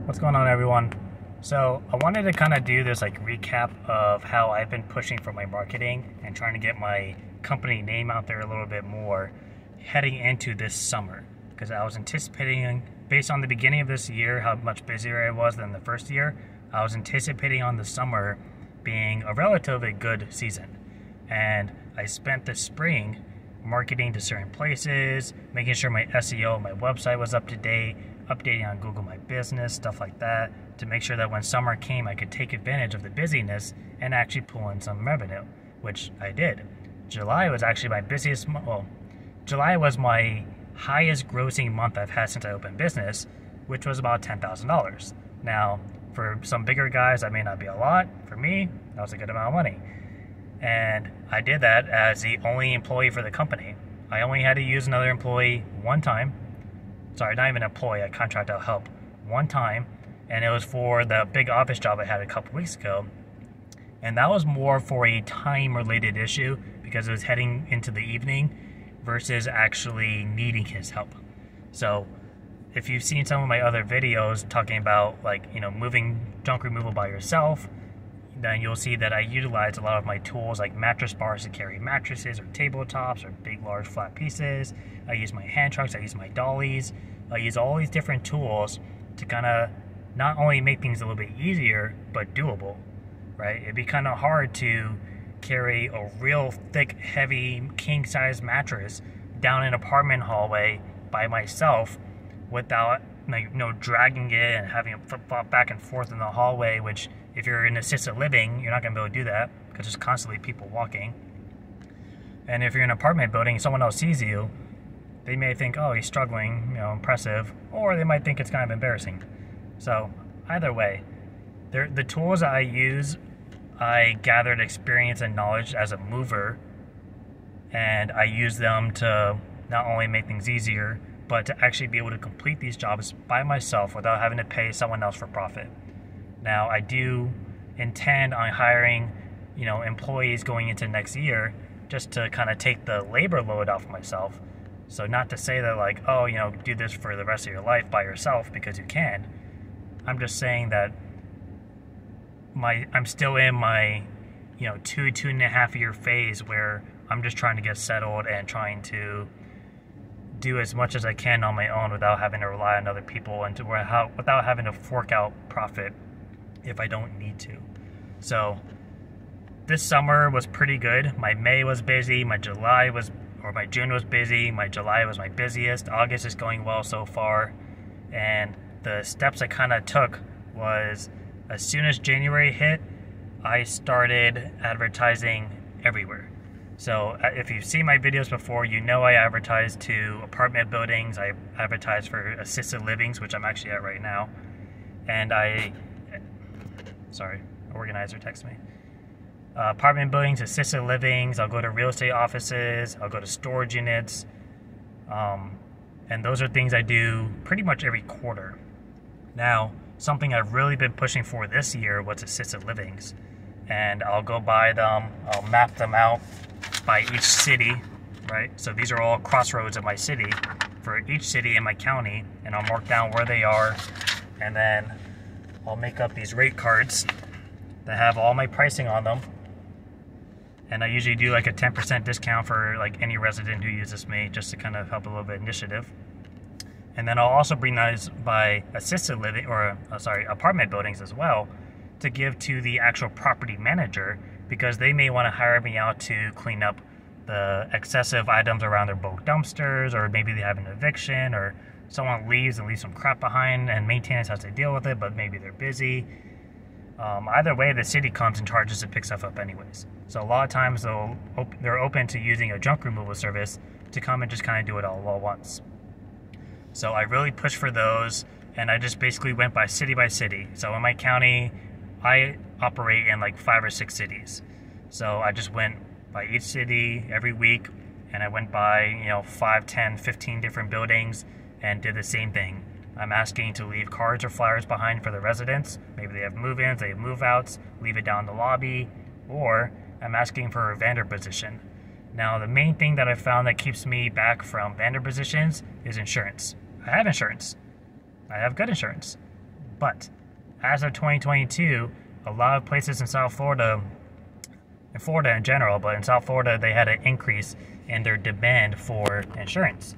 What's going on, everyone? So I wanted to kind of do this recap of how I've been pushing for my marketing and trying to get my company name out there a little bit more heading into this summer, because I was anticipating, based on the beginning of this year, how much busier I was than the first year. I was anticipating on the summer being a relatively good season, and I spent the spring marketing to certain places, making sure my SEO, my website was up to date, updating on Google My Business, stuff like that, to make sure that when summer came, I could take advantage of the busyness and actually pull in some revenue, which I did. July was actually my busiest month. Well, July was my highest grossing month I've had since I opened business, which was about $10,000. Now, for some bigger guys, that may not be a lot. For me, that was a good amount of money. And I did that as the only employee for the company. I only had to use another employee one time. Sorry, not even an employee, I contracted out help one time. And it was for the big office job I had a couple weeks ago. And that was more for a time-related issue because it was heading into the evening versus actually needing his help. So if you've seen some of my other videos talking about moving junk removal by yourself, then you'll see that I utilize a lot of my tools like mattress bars to carry mattresses or tabletops or big large flat pieces. I use my hand trucks, I use my dollies, I use all these different tools to kind of not only make things a little bit easier, but doable, right? It'd be kind of hard to carry a real thick, heavy, king-size mattress down an apartment hallway by myself without dragging it and having it flip-flop back and forth in the hallway, which if you're in assisted living, you're not going to be able to do that because there's constantly people walking. And if you're in an apartment building, someone else sees you, they may think, oh, he's struggling, impressive, or they might think it's kind of embarrassing. So either way, the tools I use, I gathered experience and knowledge as a mover, and I use them to not only make things easier, but to actually be able to complete these jobs by myself without having to pay someone else for profit. Now, I do intend on hiring, employees going into next year just to kind of take the labor load off myself. So not to say that do this for the rest of your life by yourself, because you can. I'm just saying that I'm still in my, 2.5 year phase where I'm just trying to get settled and trying to do as much as I can on my own without having to rely on other people and without having to fork out profit if I don't need to. So this summer was pretty good. My May was busy, my June was busy, my July was my busiest, August is going well so far, and the steps I kind of took was, as soon as January hit, I started advertising everywhere. So if you've seen my videos before, I advertise to apartment buildings, I advertise for assisted livings, which I'm actually at right now, and sorry, organizer texted me. Apartment buildings, assisted livings, I'll go to real estate offices, I'll go to storage units, and those are things I do pretty much every quarter. Now, something I've really been pushing for this year was assisted livings, and I'll go by them, I'll map them out by each city, right? So these are all crossroads of my city, for each city in my county, and I'll mark down where they are, and then I'll make up these rate cards that have all my pricing on them. And I usually do a 10% discount for any resident who uses me, just to kind of help a little bit initiative. And then I'll also bring those by assisted living, apartment buildings as well, to give to the actual property manager, because they may want to hire me out to clean up the excessive items around their bulk dumpsters, or maybe they have an eviction, or someone leaves and leaves some crap behind and maintenance has to deal with it, but maybe they're busy. Either way, the city comes and charges to pick stuff up anyways. So a lot of times they're open to using a junk removal service to come and just kind of do it all at once. So I really pushed for those, and I just basically went by city. So in my county, I operate in 5 or 6 cities. So I just went by each city every week, and I went by 5, 10, 15 different buildings and did the same thing. I'm asking to leave cards or flyers behind for the residents. Maybe they have move-ins, they have move-outs, leave it down in the lobby, or I'm asking for a vendor position. Now, the main thing that I found that keeps me back from vendor positions is insurance. I have insurance. I have good insurance. But as of 2022, a lot of places in South Florida, in Florida in general, but in South Florida, they had an increase in their demand for insurance.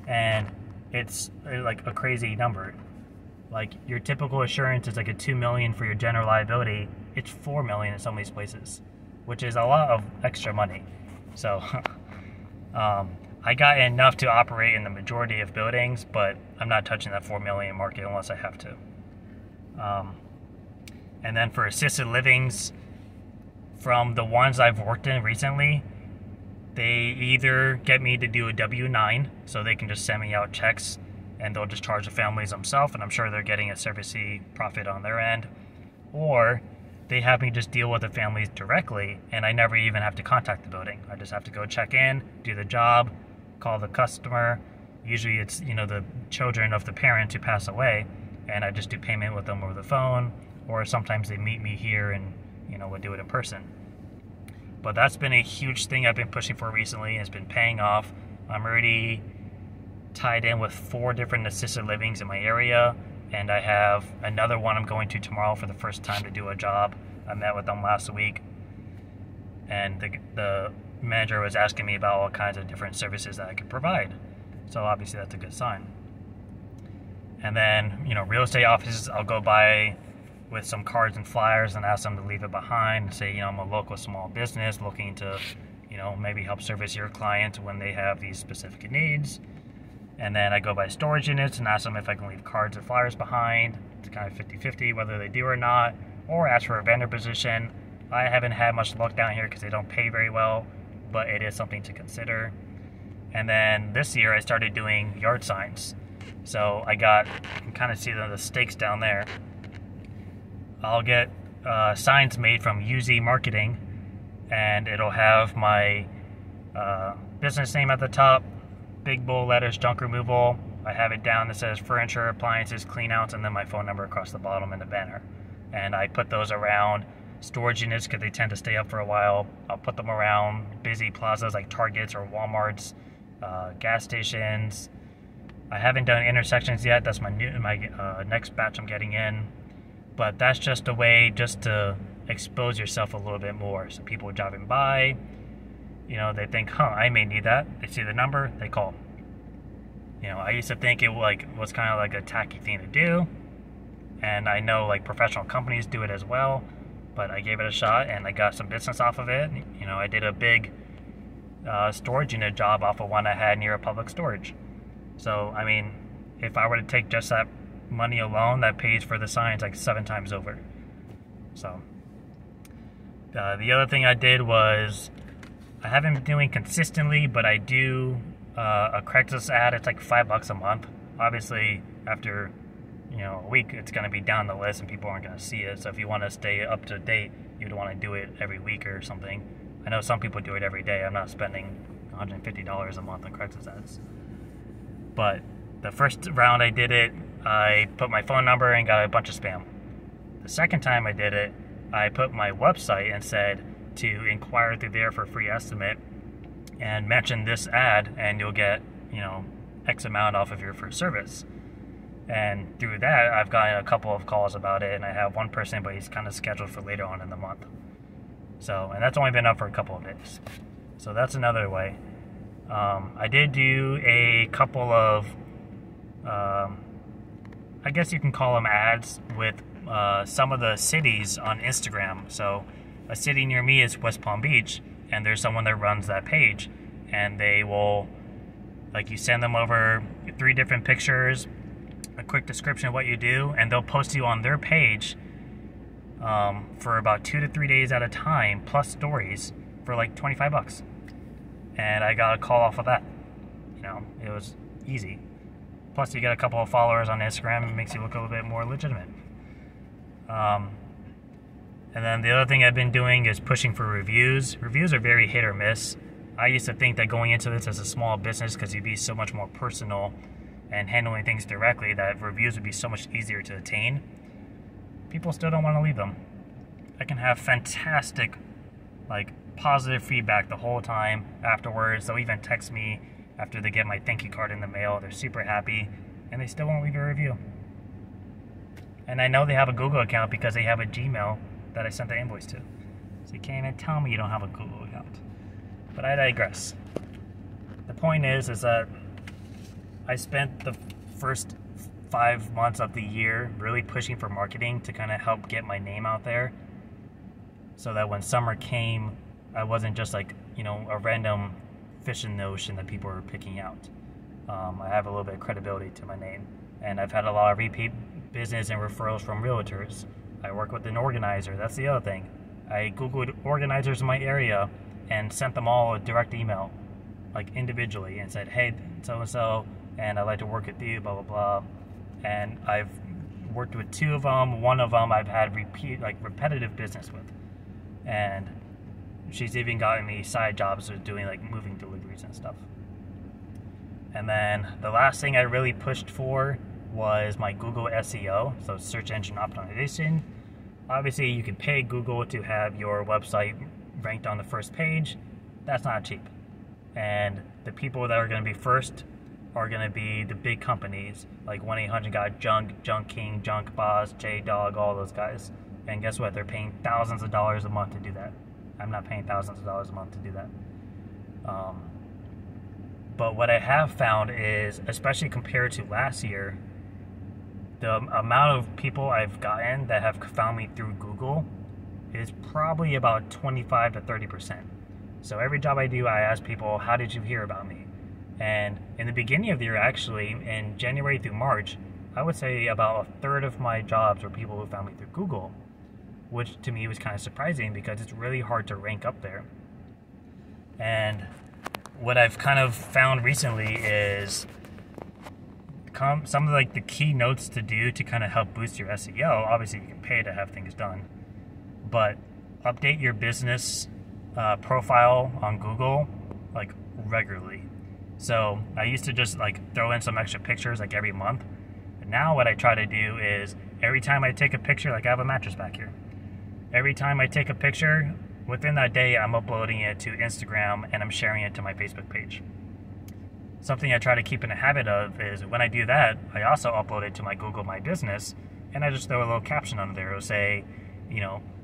And it's like a crazy number. Like your typical insurance is like a $2 million for your general liability. It's $4 million in some of these places, which is a lot of extra money. So I got enough to operate in the majority of buildings, but I'm not touching that $4 million market unless I have to. And then for assisted livings, from the ones I've worked in recently, they either get me to do a W-9, so they can just send me out checks and they'll just charge the families themselves, and I'm sure they're getting a service fee profit on their end, or they have me just deal with the families directly, and I never even have to contact the building. I just have to go check in, do the job, call the customer. Usually it's, the children of the parents who pass away, and I just do payment with them over the phone, or sometimes they meet me here and, we'll do it in person. But that's been a huge thing I've been pushing for recently, and it's been paying off. I'm already tied in with 4 different assisted livings in my area, and I have another one I'm going to tomorrow for the first time to do a job. I met with them last week, and the manager was asking me about all kinds of different services that I could provide. So obviously that's a good sign. And then, real estate offices, I'll go by with some cards and flyers and ask them to leave it behind and say, I'm a local small business looking to, maybe help service your clients when they have these specific needs. And then I go by storage units and ask them if I can leave cards or flyers behind. It's kind of 50-50 whether they do or not, or ask for a vendor position. I haven't had much luck down here because they don't pay very well, but it is something to consider. And then this year I started doing yard signs. So you can kind of see the stakes down there. I'll get signs made from UZ Marketing, and it'll have my business name at the top, big bold letters, junk removal. I have it down that says furniture, appliances, clean outs, and then my phone number across the bottom in the banner. And I put those around storage units because they tend to stay up for a while. I'll put them around busy plazas like Targets or Walmarts, gas stations. I haven't done intersections yet. That's my next batch I'm getting in. But that's just a way just to expose yourself a little bit more. So people driving by, they think, I may need that. They see the number, they call. I used to think it was kind of like a tacky thing to do. And I know professional companies do it as well. But I gave it a shot and I got some business off of it. I did a big storage unit job off of one I had near a public storage. So, if I were to take just that money alone, that pays for the signs 7 times over. So the other thing I did was, I haven't been doing consistently, but I do a Craigslist ad. It's $5 a month. Obviously after a week it's going to be down the list and people aren't going to see it. So if you want to stay up to date, you'd want to do it every week or something. I know some people do it every day. I'm not spending $150 a month on Craigslist ads. But the first round I did it, I put my phone number and got a bunch of spam. The second time I did it, I put my website and said to inquire through there for a free estimate and mention this ad and you'll get, X amount off of your first service. And through that, I've gotten a couple of calls about it, and I have one person, but he's kind of scheduled for later on in the month. So, and that's only been up for a couple of days. So that's another way. I did do a couple of, I guess you can call them ads with some of the cities on Instagram. So a city near me is West Palm Beach, and there's someone that runs that page, and they will, you send them over 3 different pictures, a quick description of what you do, and they'll post you on their page for about 2 to 3 days at a time, plus stories for $25. And I got a call off of that. It was easy. Plus you get a couple of followers on Instagram, and it makes you look a little bit more legitimate. And then the other thing I've been doing is pushing for reviews. Reviews are very hit or miss. I used to think that going into this as a small business, because you'd be so much more personal and handling things directly, that reviews would be so much easier to attain. People still don't want to leave them. I can have fantastic, positive feedback the whole time afterwards. They'll even text me after they get my thank you card in the mail. They're super happy, and they still won't leave a review. And I know they have a Google account because they have a Gmail that I sent the invoice to. So you can't even tell me you don't have a Google account. But I digress. The point is that I spent the first 5 months of the year really pushing for marketing to kind of help get my name out there, so that when summer came, I wasn't just like, a random fish in the ocean that people were picking out. I have a little bit of credibility to my name, and I've had a lot of repeat business and referrals from realtors. I work with an organizer. That's the other thing. I Googled organizers in my area and sent them all a direct email, like individually, and said, hey, so-and-so, and I'd like to work with you, blah, blah, blah. And I've worked with 2 of them. One of them I've had repetitive business with. And she's even gotten me side jobs of doing like moving deliveries and stuff. And then the last thing I really pushed for was my Google SEO, so search engine optimization. Obviously, you can pay Google to have your website ranked on the first page. That's not cheap. And the people that are going to be first are going to be the big companies like 1-800-GOT JUNK, Junk King, Junk Boss, J-Dog, all those guys. And guess what? They're paying thousands of dollars a month to do that. I'm not paying thousands of dollars a month to do that. But what I have found is, especially compared to last year, the amount of people I've gotten that have found me through Google is probably about 25 to 30%. So every job I do, I ask people, how did you hear about me? And in the beginning of the year, actually, in January through March, I would say about 1/3 of my jobs were people who found me through Google, which to me was kind of surprising because it's really hard to rank up there. And what I've kind of found recently is some of like the key notes to do to kind of help boost your SEO. Obviously, you can pay to have things done, but update your business profile on Google like regularly. So I used to just like throw in some extra pictures like every month. But now what I try to do is every time I take a picture, like I have a mattress back here. Every time I take a picture, within that day, I'm uploading it to Instagram and I'm sharing it to my Facebook page. Something I try to keep in a habit of is when I do that, I also upload it to my Google My Business, and I just throw a little caption under there. It'll say,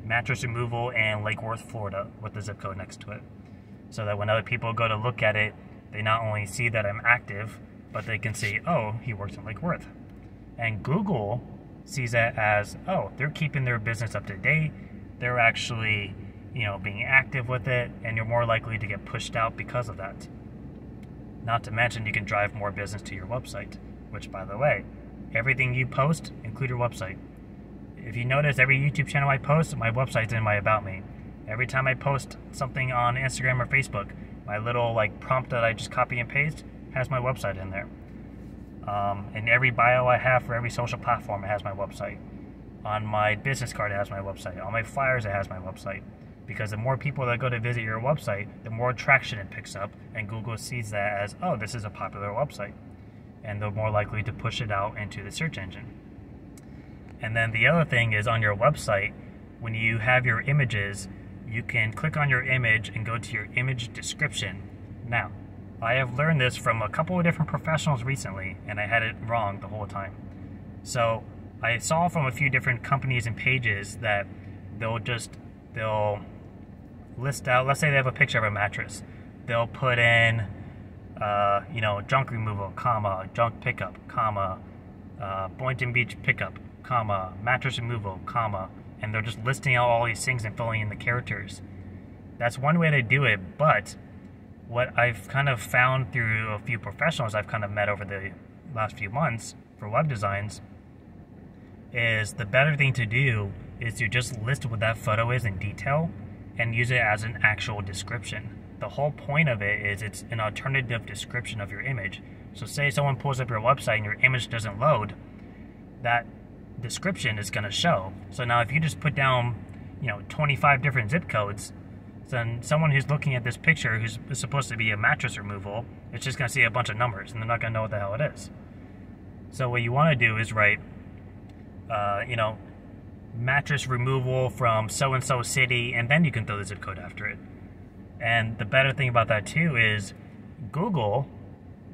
mattress removal in Lake Worth, Florida, with the zip code next to it. So that when other people go to look at it, they not only see that I'm active, but they can see, oh, he works in Lake Worth. And Google sees that as, oh, they're keeping their business up to date. They're actually, being active with it, and you're more likely to get pushed out because of that. Not to mention, you can drive more business to your website, which, by the way, everything you post, include your website. If you notice, every YouTube channel I post, my website's in my About Me. Every time I post something on Instagram or Facebook, my little prompt that I just copy and paste has my website in there. In every bio I have for every social platform, it has my website. On my business card, it has my website. On my flyers, it has my website. Because the more people that go to visit your website, the more traction it picks up, and Google sees that as, oh, this is a popular website. And they're more likely to push it out into the search engine. And then the other thing is on your website, when you have your images, you can click on your image and go to your image description. Now, I have learned this from a couple of different professionals recently, and I had it wrong the whole time. So I saw from a few different companies and pages that they'll list out, let's say they have a picture of a mattress. They'll put in, junk removal, comma, junk pickup, comma, Boynton Beach pickup, comma, mattress removal, comma, and they're just listing out all these things and filling in the characters. That's one way to do it, but what I've kind of found through a few professionals I've kind of met over the last few months for web designs is the better thing to do is to just list what that photo is in detail and use it as an actual description. The whole point of it is it's an alternative description of your image. So say someone pulls up your website and your image doesn't load, that description is going to show. So now if you just put down 25 different zip codes, then someone who's looking at this picture who's supposed to be a mattress removal, it's just going to see a bunch of numbers and they're not going to know what the hell it is. So what you want to do is write mattress removal from so-and-so city, and then you can throw the zip code after it. And the better thing about that too is Google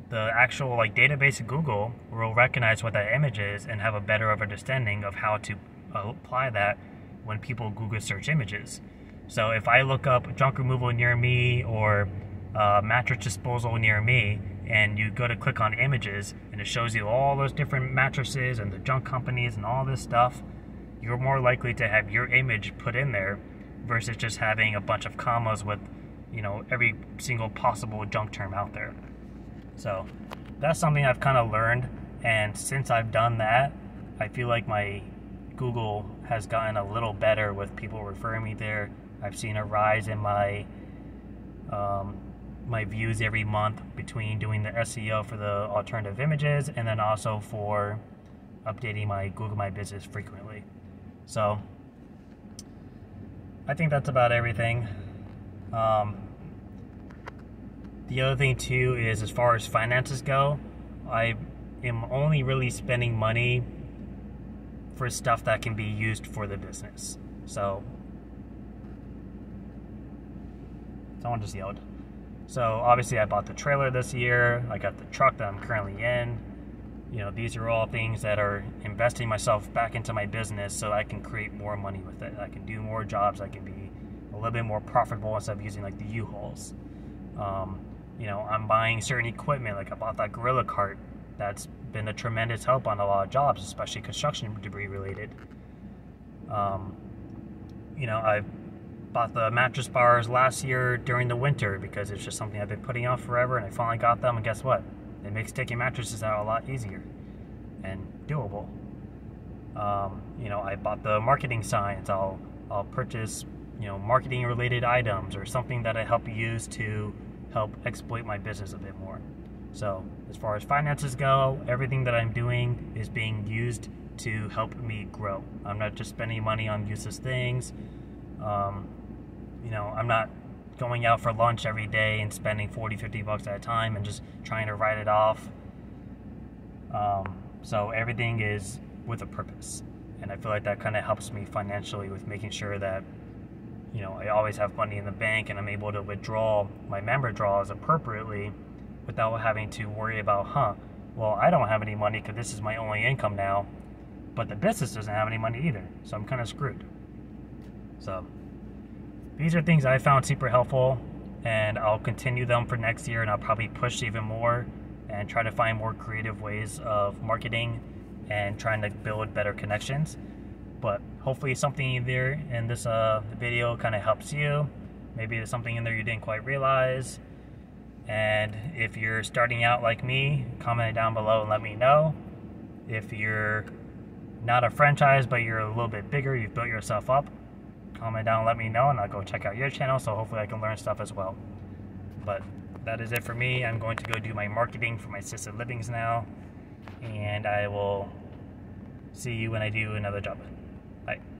the actual like database of Google will recognize what that image is and have a better of understanding of how to apply that when people Google search images. So if I look up junk removal near me or mattress disposal near me, and you go to click on images and it shows you all those different mattresses and the junk companies and all this stuff, you're more likely to have your image put in there versus just having a bunch of commas with, you know, every single possible junk term out there. So that's something I've kind of learned, and since I've done that, I feel like my Google has gotten a little better with people referring me there. I've seen a rise in my my views every month between doing the SEO for the alternative images and then also for updating my Google My Business frequently. So I think that's about everything. The other thing too is, as far as finances go, I am only really spending money for stuff that can be used for the business. So someone just yelled. So obviously I bought the trailer this year. I got the truck that I'm currently in. You know, these are all things that are investing myself back into my business so I can create more money with it. I can do more jobs. I can be a little bit more profitable instead of using like the U-Hauls. You know, I'm buying certain equipment. Like I bought that Gorilla cart. That's been a tremendous help on a lot of jobs, especially construction debris related. You know, I bought the mattress bars last year during the winter because it's just something I've been putting off forever, and I finally got them, and guess what? It makes taking mattresses out a lot easier and doable. You know, I bought the marketing signs. I'll purchase, you know, marketing related items or something that I help use to help exploit my business a bit more. So as far as finances go, everything that I'm doing is being used to help me grow. I'm not just spending money on useless things. You know, I'm not going out for lunch every day and spending 40, 50 bucks at a time and just trying to write it off. So everything is with a purpose. And I feel like that kind of helps me financially with making sure that, you know, I always have money in the bank and I'm able to withdraw my member draws appropriately without having to worry about, well, I don't have any money because this is my only income now, but the business doesn't have any money either, so I'm kind of screwed. So these are things I found super helpful, and I'll continue them for next year, and I'll probably push even more and try to find more creative ways of marketing and trying to build better connections. But hopefully something there in this video kind of helps you. Maybe there's something in there you didn't quite realize. And if you're starting out like me, comment down below and let me know. If you're not a franchise but you're a little bit bigger, you've built yourself up, comment down and let me know, and I'll go check out your channel, so hopefully I can learn stuff as well. But that is it for me. I'm going to go do my marketing for my assisted livings now, and I will see you when I do another job. Bye.